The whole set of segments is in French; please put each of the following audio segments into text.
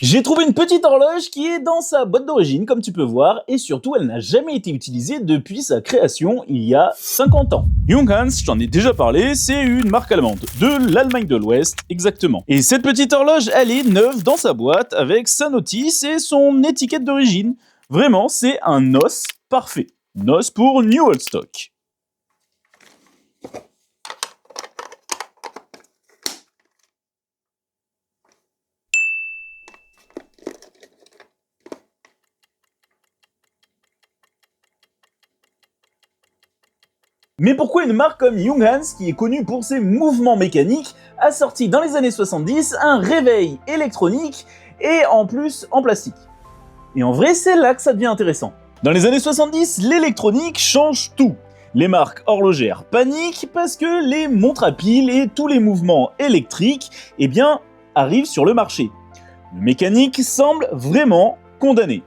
J'ai trouvé une petite horloge qui est dans sa boîte d'origine, comme tu peux voir, et surtout elle n'a jamais été utilisée depuis sa création il y a 50 ans. Junghans, j'en ai déjà parlé, c'est une marque allemande, de l'Allemagne de l'Ouest exactement. Et cette petite horloge, elle est neuve dans sa boîte avec sa notice et son étiquette d'origine. Vraiment, c'est un os parfait. Nos pour New Old Stock. Mais pourquoi une marque comme Junghans, qui est connue pour ses mouvements mécaniques, a sorti dans les années 70 un réveil électronique et en plus en plastique? Et en vrai, c'est là que ça devient intéressant. Dans les années 70, l'électronique change tout. Les marques horlogères paniquent parce que les montres à piles et tous les mouvements électriques, arrivent sur le marché. Le mécanique semble vraiment condamné.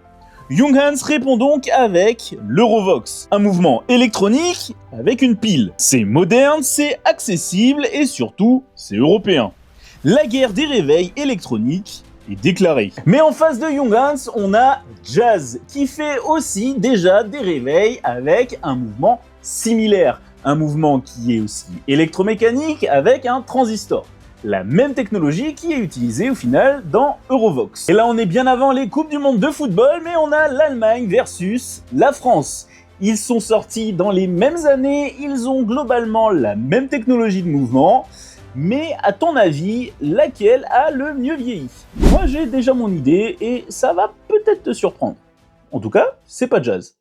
Junghans répond donc avec l'Eurovox, un mouvement électronique avec une pile. C'est moderne, c'est accessible et surtout, c'est européen. La guerre des réveils électroniques est déclarée. Mais en face de Junghans, on a Jazz, qui fait aussi déjà des réveils avec un mouvement similaire. Un mouvement qui est aussi électromécanique avec un transistor. La même technologie qui est utilisée au final dans Eurovox. Et là on est bien avant les coupes du monde de football, mais on a l'Allemagne versus la France. Ils sont sortis dans les mêmes années, ils ont globalement la même technologie de mouvement, mais à ton avis, laquelle a le mieux vieilli? Moi j'ai déjà mon idée et ça va peut-être te surprendre. En tout cas, c'est pas Jazz.